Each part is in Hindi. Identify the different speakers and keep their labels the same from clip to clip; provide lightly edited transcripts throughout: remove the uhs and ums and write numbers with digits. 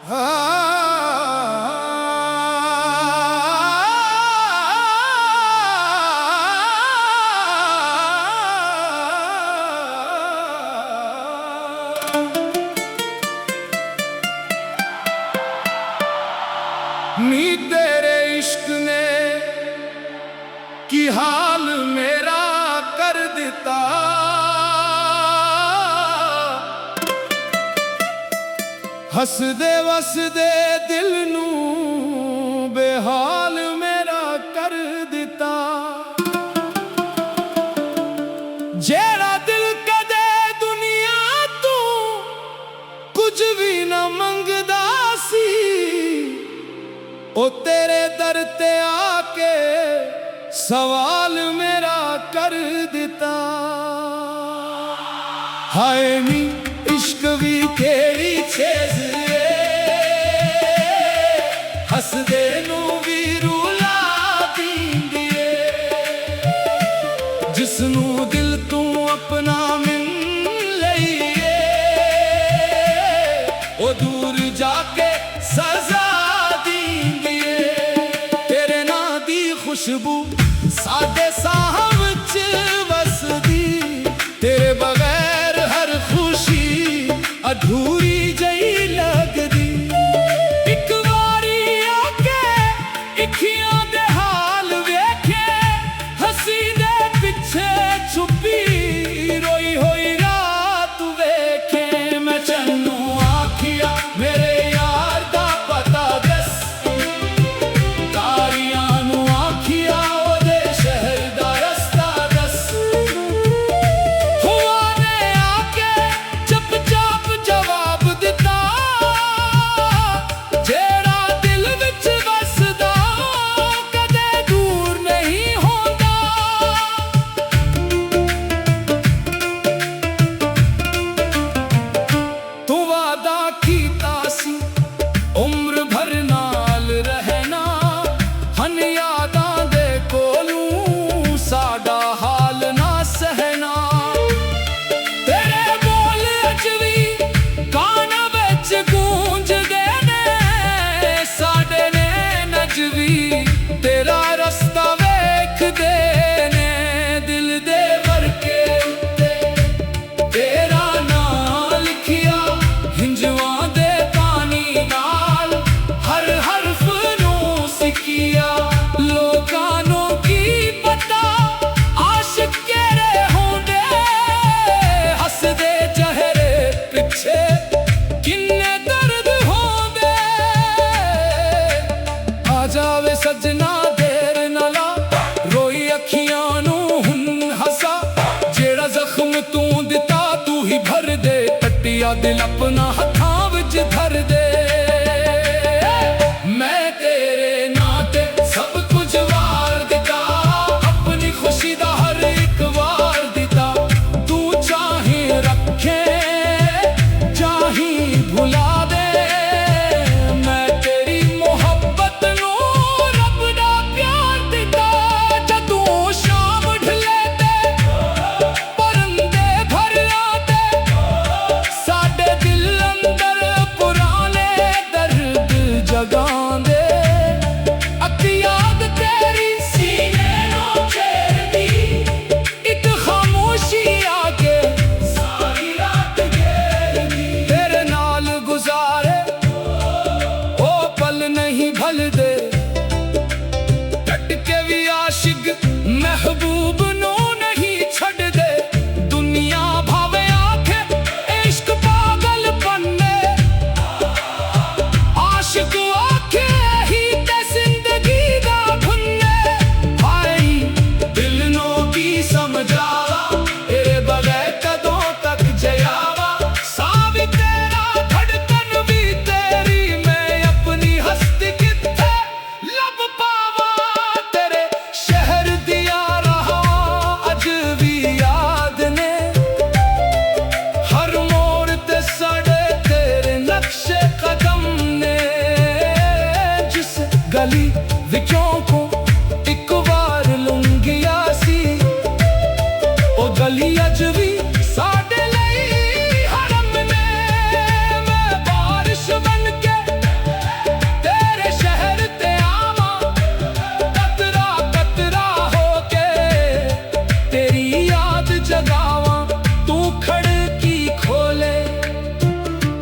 Speaker 1: नी तेरे इश्क ने की हाल मेरा कर दिता, हसदे वसदे दिल नू बेहाल मेरा कर दिता। जेड़ा दिल कदे दुनिया तू कुछ भी न मंगदा सी, ओ तेरे दर ते आके सवाल मेरा कर दिता। हाय नी इश्क भी केड़ी चीज हसदे नू भी रुला दींदी है, जिसनू दिल तू अपना मिल लईए ओ दूर जाके सजा दींदी है। तेरे ना दी खुशबू साडे साह विच वसदी, तेरे बगैर हर खुशी अधूरी जई लगदी। एक वारी आके इखियां दे हाल वेखे, हसी दे पिछे छुपी रोई होई रात वेखे। मैं चन्नू आखिया मेरे यार दा पता दस, तारियां नू आखिया ओदे शहर दा रस्ता दस। हुआ ने आके चुपचाप जवाब दिता, जेड़ा दिल विच वसदा कदे दूर नहीं होंदा। तू वादा कीता सी उम्र भर नाल रहना, हन यादां दे कोलू साडा हाल ना सहना। तेरे बोल अज भी काना विच गूंजदे ने, साडे ने नज भी तेरा रस्ता वेखदे ने। दिल दे वर्के उत्ते तेरा नाम लिखिया, हिंजवां दे पानी नाल हर हरफ नू सिकिया। लोकां नू की पता आशिक केड़े होंदे, हसदे चेहरे पिछे किन्ने दर्द होंदे। आ जावे सजना देर ना ला, रोई अखियां नू हुन हसा। जेड़ा जख्म तू दिता तू ही भर दे, टट्टिया दिल अपना हथां विच धर दे। मैं तेरे नाते सब कुछ वार दिता, अपनी खुशी दा हर एक वार दिता। तू चाहे रखे चाहे भुला दे, मैं तेरी मोहब्बत नू रब दा प्यार दिता। जदों शाम ढले ते परिंदे घर आते, साडे दिल अंदर पुराने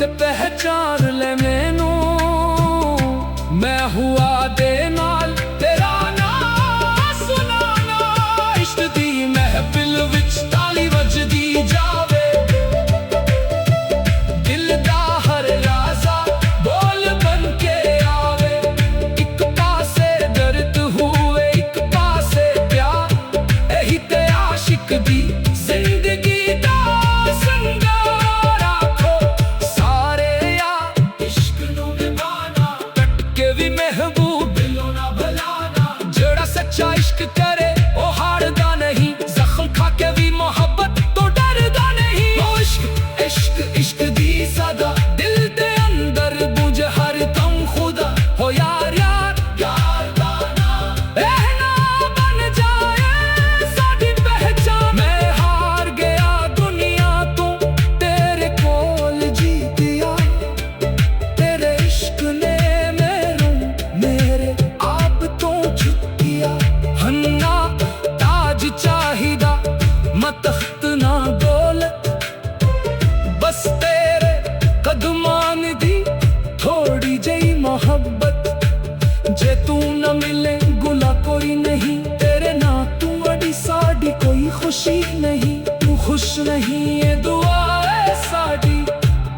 Speaker 1: ते पहचान ले मैनू, मैं हुआ दे नाल तेरा नाम सुनाना। इश्क दी महफिल विच ताली वजदी जावे, दिल दा हर राजा बोल बन के आवे। एक पासे दर्द हुए एक पासे प्यार, यही ते आशिक दी जिंदगी दा संगार। आखो सारे या इश्क नू निभाना, कट के भी महबूब दिलों ना भलाना। जेड़ा सच्चा इश्क करे ओ हारदा नहीं, जख्म खा के भी मोहब्बत तो डरदा नहीं। ओ इश्क इश्क इश्क दी सदा दिल दे अंदर बुझ हर दम खुदा। हो यार यार यार दाना रहना बन जाए साडी पहचान। मैं हार गया दुनिया तू तेरे कोल जीतिया, तेरे इश्क ने मेरे आप तो चुकिया। हन्ना ताज चाहिदा मतख्त ना दौलत, बस तेरे कदमान दी थोड़ी जई मोहब्बत। जे तू न मिले गुला कोई नहीं, तेरे ना तू अड़ी साड़ी कोई खुशी नहीं। तू खुश नहीं ये दुआ है साड़ी,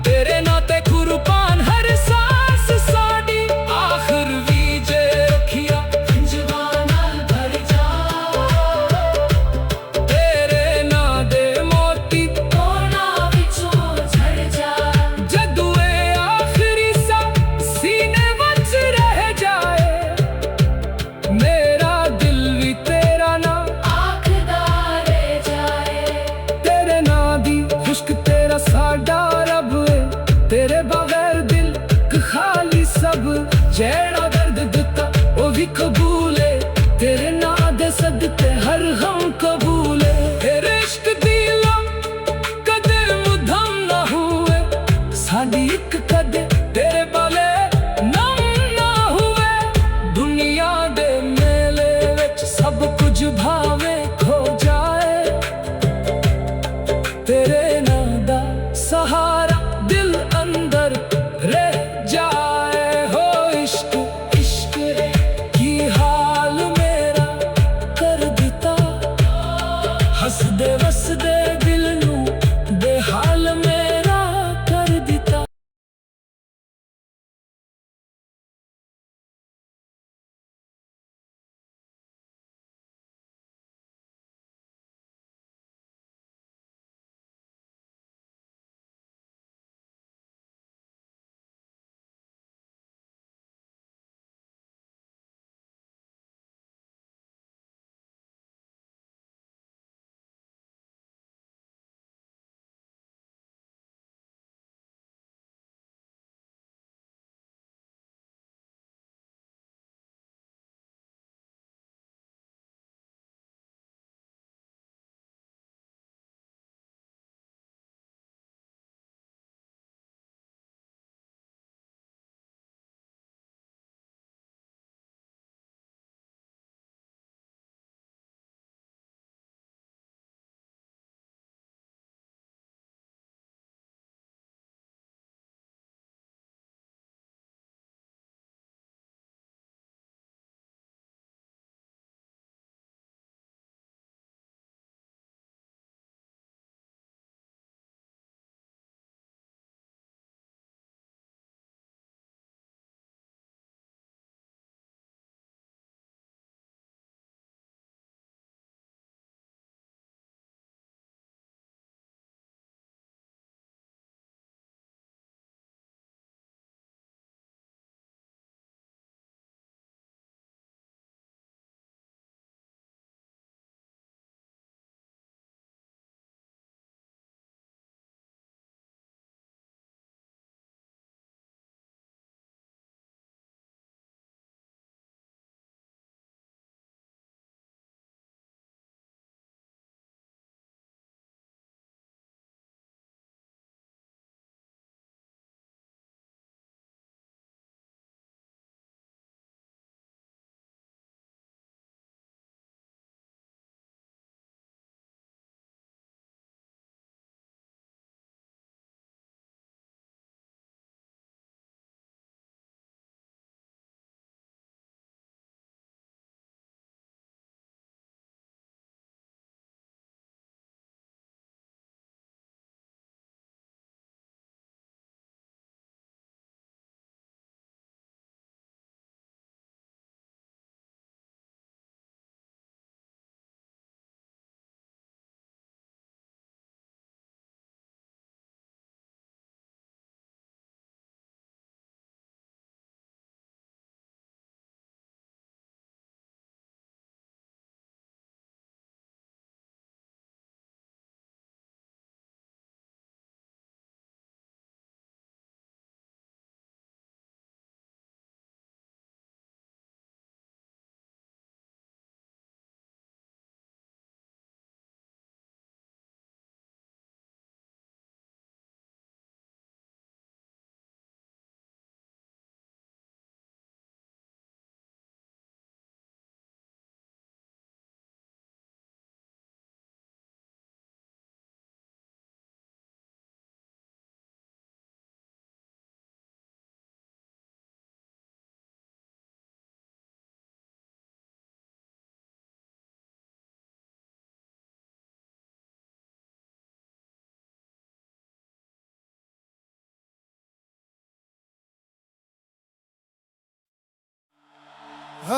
Speaker 1: तेरे नाते कुर्बान हर सांस साड़ी। आखिर भी जे रखिया जवाना भर जा, तेरे ना दे मोती कोना विचों झड़ जा। जदू ए आखिरी सा सीने वच रह जाए, मेरा दिल भी तेरा ना आखदा रह जाए। तेरे ना दी खुश्क तेरा साडा रब है, तेरे बगैर दिल खाली सब। जेड़ा दर्द दिता ओ भी कबूल है, तेरे ना दे सदके हर गम कबूल है। तेरे इश्क दी लम कदे मुधम ना हुए, साडी एक कदे तेरे बाले नम ना हुए। दुनिया दे मेले विच सब कुछ भावे खो जाए, तेरे ना दा सहारा दिल अंदर रह जाए। हो इश्क इश्क की हाल मेरा कर दिता, हसदे वसदे दिल नू बेहाल में नी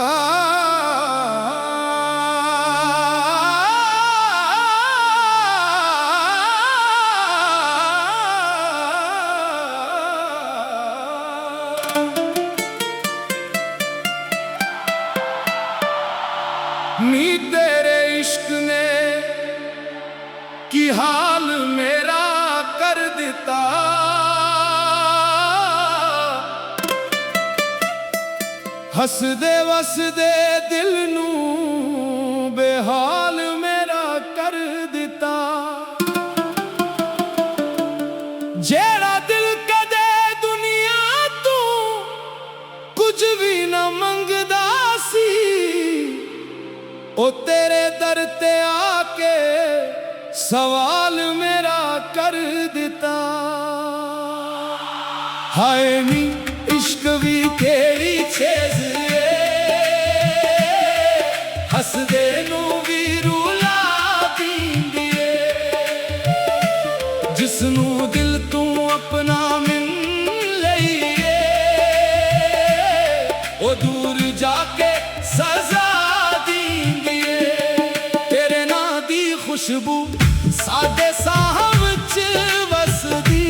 Speaker 1: तेरे इश्क ने की हाल मेरा कर दिता, हसदे वसदे दिल नू बेहाल मेरा कर दिता। जेड़ा दिल कदे दुनिया तू कुछ भी न मंगदा सी, ओ तेरे दर ते आके सवाल मेरा कर दिता। हाय नी इश्क भी केड़ी चीज हसदे नू भी रुला दींदी है, जिसनू दिल तू अपना मिल लईए ओ दूर जाके सजा दींदी है। तेरे ना दी खुशबू साडे साह विच वसदी,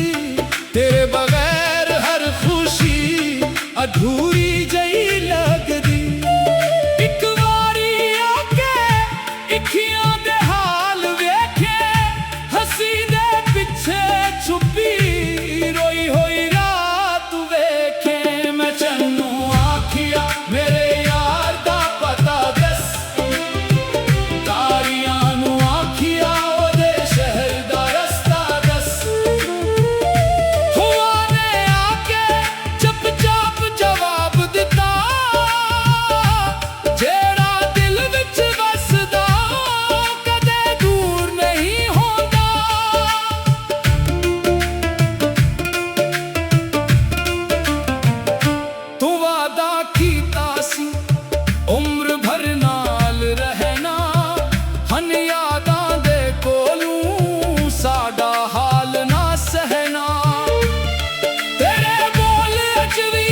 Speaker 1: तेरे बगैर हर खुशी अधूरी जई लगदी। एक वारी आके इखियां दे हाल वेखे, हसी दे पिछे छुपी रोई होई रात वेखे। मैं चन्नू आखिया मेरे यार दा पता दस, तारियां नू आखिया ओदे शहर दा रस्ता दस। हुआ ने आके चुप-चाप जवाब दिता, जेड़ा दिल विच वसदा कदे दूर नहीं होंदा। तू वादा कीता सी उम्र भर नाल रहना, हन यादां दे कोलू साडा हाल ना सहना। तेरे बोल अज भी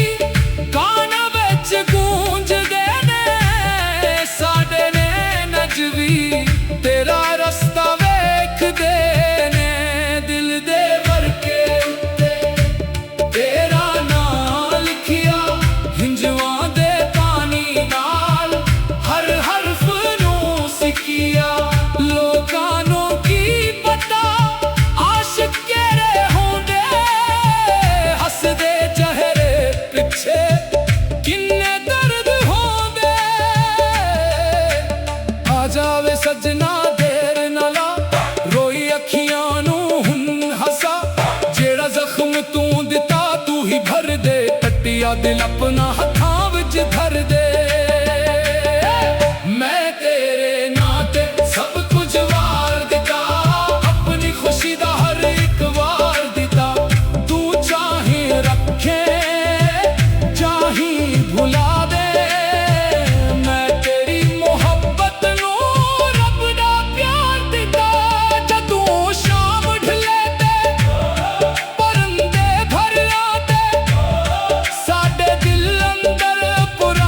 Speaker 1: कान विच गूंजदे ने, साडे ने नज भी तेरा रस्ता वेखदे ने। दिल दे वर्के उत्ते तेरा नाम लिखिया, हिंजवां दे पानी नाल हर हरफ नू सिकिया। लोकां नू की पता आशिक केड़े होंदे, हसदे चेहरे पिछे किन्ने दर्द होंदे। आ जावे सजना देर ना ला, रोई अखियां नू हुन हसा। जेड़ा जख्म तू दिता तू ही भर दे, टट्टिया दिल अपना हथां विच धर दे। मैं तेरे नाते सब कुछ वार दिता, अपनी खुशी दा हर एक वार दिता। तू चाहे रखे चाहे भुला दे, मैं तेरी मोहब्बत नू रब दा प्यार दिता। जदों शाम ढले ते परंदे घर आते, साडे दिल अंदर पुराने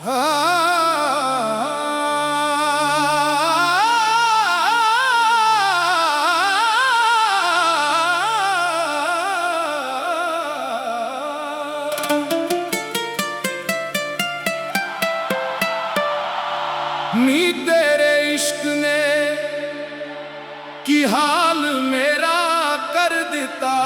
Speaker 1: नी तेरे इश्क ने की हाल मेरा कर दिता,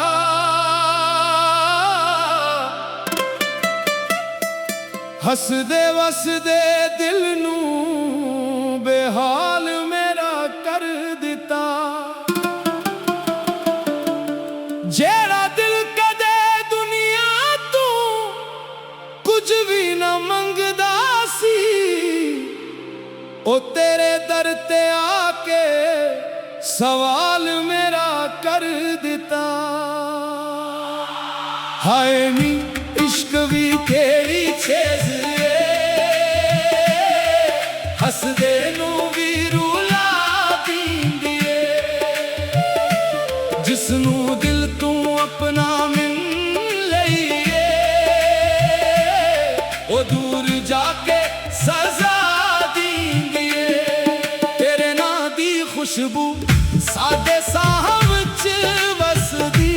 Speaker 1: हसदे वसदे दिल नू बेहाल मेरा कर दिता। जेड़ा दिल कदे दुनिया तू कुछ भी न मंगदा सी, ओ तेरे दर ते आके सवाल मेरा कर दिता। हाय नी इश्क भी तेरी छेज हसदे नू भी रुला दींदी है, जिसनू दिल तू अपना मिल लईए ओ दूर जाके सजा खुशबू साडे साह विच वसदी,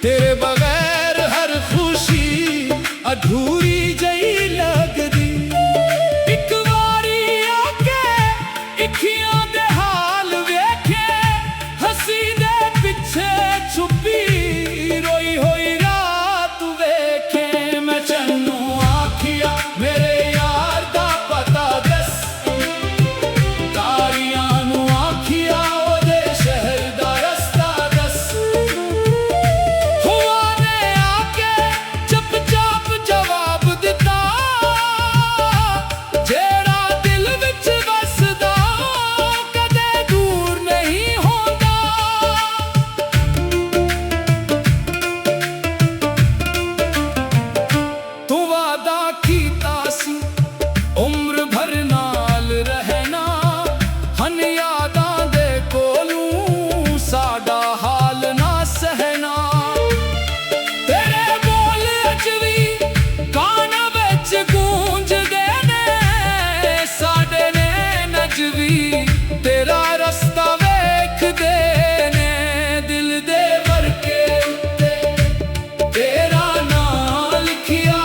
Speaker 1: तेरे बगैर हर खुशी अधूरी जई लगदी। इक वारी आके इखियां दे हाल वेखे, हसी दे पिछे छुपी रोई होई रात वेखे। मैं चन्नू आखिया मेरे यार दा पता दस, उम्र भर नाल रहना हन यादां दे कोलू साडा हाल ना सहना। तेरे बोल अज भी काना विच गूंजदे ने, साडे ने नज भी तेरा रस्ता वेखदे ने। दिल दे वर्के उत्ते तेरा नाम लिखिया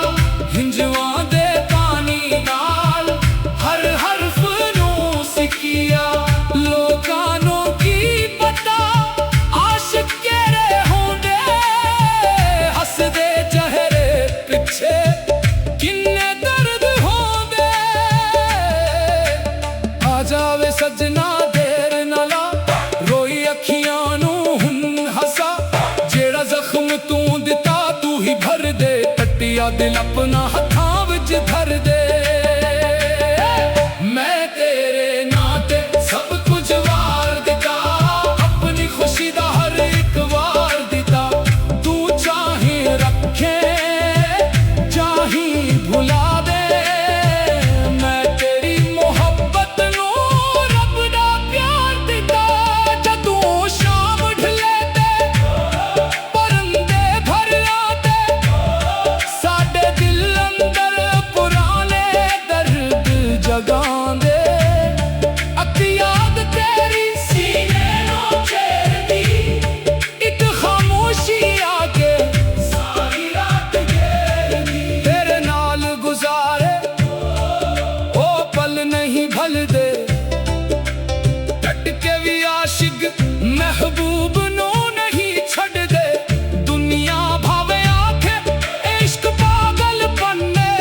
Speaker 1: हिंजवां दे पानी नाल, हर हरफ नू सिकिया लोकानू की पता आशिक केरे होंदे। हसदे चेहरे पिछे किन्ने दर्द होंदे, आ जावे सजना देर न ला रोई अखियां नू हुन हसा। जेड़ा जख्म तू दिता तू ही भर दे, टट्टिया दिल अपना हथां विच धर दे। मैं तेरे नाते सब कुछ वार दिता, अपनी खुशी दा हर एक वार दिता। तू चाहे रखे चाहे भुला दे, मैं तेरी मोहब्बत नू रब दा प्यार दिता। जदों शाम ढले ते परिंदे घर आते, साडे दिल अंदर पुराने दर्द जगांदे। अक याद तेरी सीने नू छेड़दी, इक खामोशी आके सारी रात घेरदी। तेरे नाल गुजारे ओ पल नहीं भलदे, डट के भी आशिक महबूब नू नहीं छड़ दे। दुनिया भावे आखे इश्क पागल पन्ने,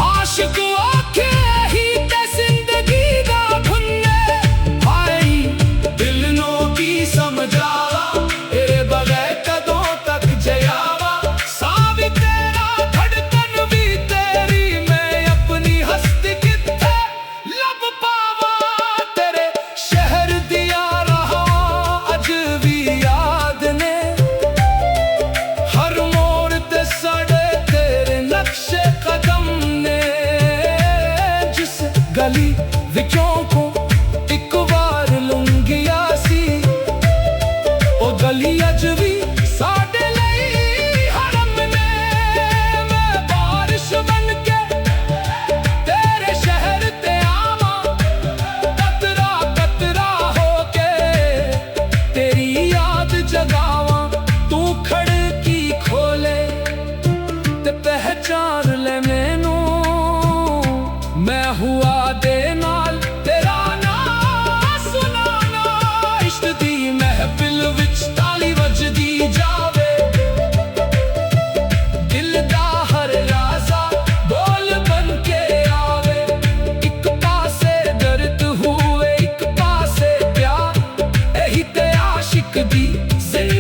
Speaker 1: आशिक आखे ही ते जिंदगी दा धुन्ने। भाई दिल नो की समझावा, तेरे बगैर कदों तक जयावा। सावी तेरा धड़कन भी तेरी, मैं अपनी हस्ती किथे लब पावा। तेरे शहर दिया रहा अज भी याद ने, हर मोड़ ते सड़े तेरे नक्शे कदम ने। जिस गली विचों को एक बार लुंगिया सी, ओ गली अज भी साडे लई हरम ने। मैं बारिश बन के से